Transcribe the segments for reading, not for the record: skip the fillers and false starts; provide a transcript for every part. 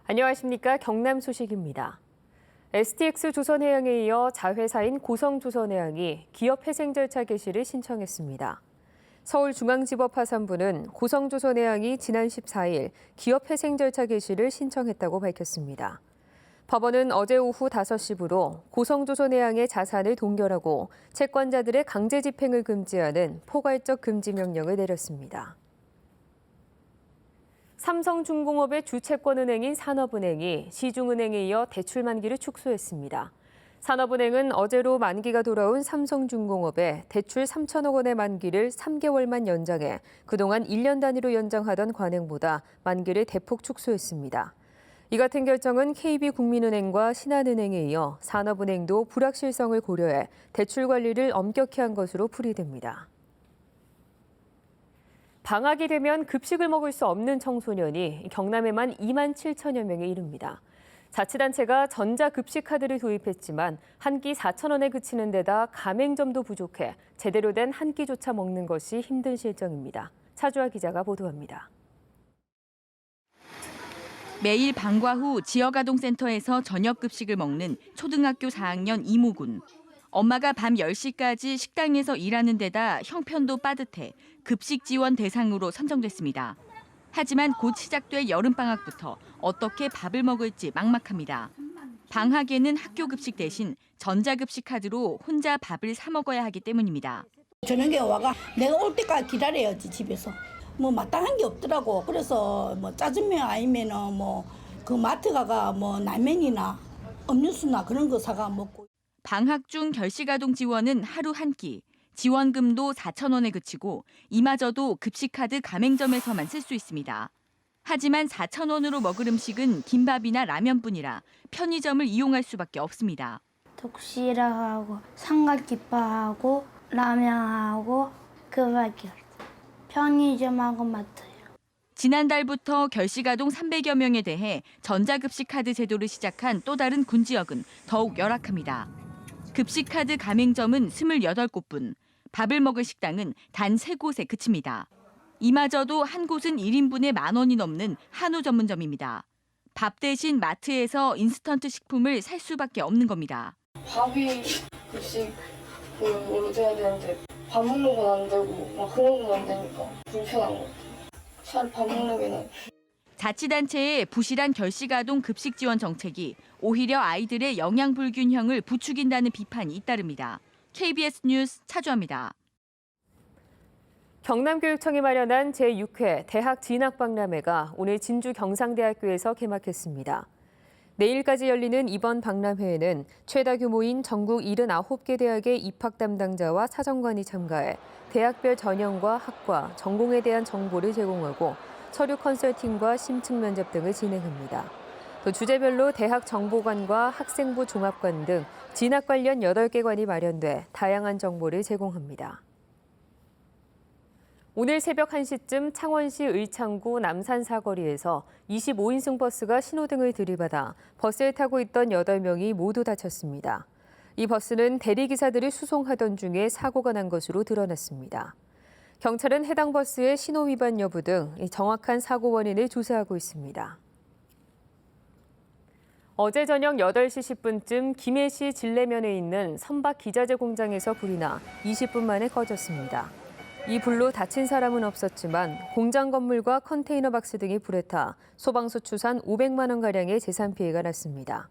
안녕하십니까. 경남 소식입니다. STX 조선해양에 이어 자회사인 고성조선해양이 기업 회생 절차 개시를 신청했습니다. 서울중앙지법 화산부는 고성조선해양이 지난 14일 기업 회생 절차 개시를 신청했다고 밝혔습니다. 법원은 어제 오후 5시부로 고성조선해양의 자산을 동결하고 채권자들의 강제 집행을 금지하는 포괄적 금지 명령을 내렸습니다. 삼성중공업의 주채권은행인 산업은행이 시중은행에 이어 대출 만기를 축소했습니다. 산업은행은 어제로 만기가 돌아온 삼성중공업에 대출 3천억 원의 만기를 3개월만 연장해 그동안 1년 단위로 연장하던 관행보다 만기를 대폭 축소했습니다. 이 같은 결정은 KB국민은행과 신한은행에 이어 산업은행도 불확실성을 고려해 대출 관리를 엄격히 한 것으로 풀이됩니다. 방학이 되면 급식을 먹을 수 없는 청소년이 경남에만 2만 7천여 명에 이릅니다. 자치단체가 전자급식카드를 도입했지만 한 끼 4천 원에 그치는 데다 가맹점도 부족해 제대로 된 한 끼조차 먹는 것이 힘든 실정입니다. 차주아 기자가 보도합니다. 매일 방과 후 지역아동센터에서 저녁급식을 먹는 초등학교 4학년 이모군. 엄마가 밤 10시까지 식당에서 일하는 데다 형편도 빠듯해 급식 지원 대상으로 선정됐습니다. 하지만 곧 시작될 여름방학부터 어떻게 밥을 먹을지 막막합니다. 방학에는 학교 급식 대신 전자급식 카드로 혼자 밥을 사 먹어야 하기 때문입니다. 저녁에 와가 내가 올 때까지 기다려야지 집에서. 뭐 마땅한 게 없더라고. 그래서 뭐 짜장면 아니면은 뭐 그 마트 가가 뭐 라면이나 음료수나 그런 거 사가 먹고. 방학 중 결식아동 지원은 하루 한 끼, 지원금도 4천 원에 그치고 이마저도 급식카드 가맹점에서만 쓸 수 있습니다. 하지만 4천 원으로 먹을 음식은 김밥이나 라면뿐이라 편의점을 이용할 수밖에 없습니다. 독시락하고 삼각김밥하고 라면하고 그밖에 없어요. 편의점하고 마트요. 지난달부터 결식아동 300여 명에 대해 전자급식카드 제도를 시작한 또 다른 군 지역은 더욱 열악합니다. 급식카드 가맹점은 28곳뿐, 밥을 먹을 식당은 단 3곳에 그칩니다. 이마저도 한 곳은 1인분에 10,000원이 넘는 한우 전문점입니다. 밥 대신 마트에서 인스턴트 식품을 살 수밖에 없는 겁니다. 밥이 급식으로 돼야 되는데 밥 먹는 건 안 되고 막 그런 건 안 되니까 불편한 것 같아요. 차라리 밥 먹는 게 나아요. 자치단체의 부실한 결식아동 급식 지원 정책이 오히려 아이들의 영양 불균형을 부추긴다는 비판이 잇따릅니다. KBS 뉴스 차주아입니다. 경남교육청이 마련한 제6회 대학 진학박람회가 오늘 진주 경상대학교에서 개막했습니다. 내일까지 열리는 이번 박람회에는 최다 규모인 전국 79개 대학의 입학 담당자와 사정관이 참가해 대학별 전형과 학과, 전공에 대한 정보를 제공하고 서류 컨설팅과 심층 면접 등을 진행합니다. 또 주제별로 대학 정보관과 학생부 종합관 등 진학 관련 8개 관이 마련돼 다양한 정보를 제공합니다. 오늘 새벽 1시쯤 창원시 의창구 남산 사거리에서 25인승 버스가 신호등을 들이받아 버스에 타고 있던 8명이 모두 다쳤습니다. 이 버스는 대리기사들을 수송하던 중에 사고가 난 것으로 드러났습니다. 경찰은 해당 버스의 신호 위반 여부 등 정확한 사고 원인을 조사하고 있습니다. 어제 저녁 8시 10분쯤 김해시 진례면에 있는 선박 기자재 공장에서 불이 나 20분 만에 꺼졌습니다. 이 불로 다친 사람은 없었지만 공장 건물과 컨테이너 박스 등이 불에 타 소방서 추산 500만 원가량의 재산 피해가 났습니다.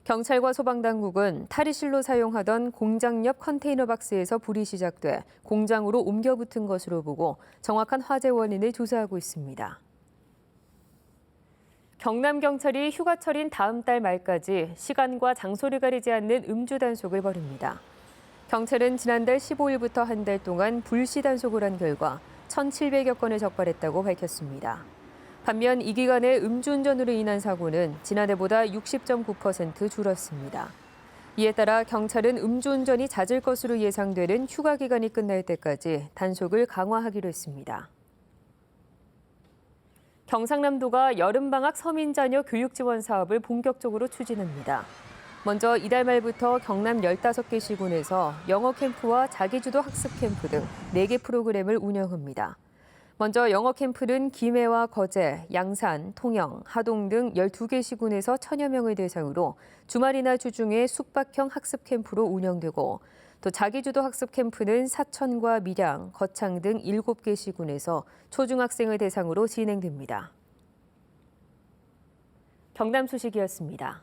경찰과 소방당국은 탈의실로 사용하던 공장 옆 컨테이너 박스에서 불이 시작돼 공장으로 옮겨 붙은 것으로 보고 정확한 화재 원인을 조사하고 있습니다. 경남경찰이 휴가철인 다음 달 말까지 시간과 장소를 가리지 않는 음주 단속을 벌입니다. 경찰은 지난달 15일부터 한 달 동안 불시 단속을 한 결과 1,700여 건을 적발했다고 밝혔습니다. 반면 이 기간에 음주운전으로 인한 사고는 지난해보다 60.9% 줄었습니다. 이에 따라 경찰은 음주운전이 잦을 것으로 예상되는 휴가 기간이 끝날 때까지 단속을 강화하기로 했습니다. 경상남도가 여름방학 서민자녀 교육지원 사업을 본격적으로 추진합니다. 먼저 이달 말부터 경남 15개 시군에서 영어 캠프와 자기주도 학습 캠프 등 4개 프로그램을 운영합니다. 먼저 영어 캠프는 김해와 거제, 양산, 통영, 하동 등 12개 시군에서 1000여 명을 대상으로 주말이나 주중에 숙박형 학습 캠프로 운영되고 또 자기주도 학습 캠프는 사천과 밀양, 거창 등 7개 시군에서 초중학생을 대상으로 진행됩니다. 경남 소식이었습니다.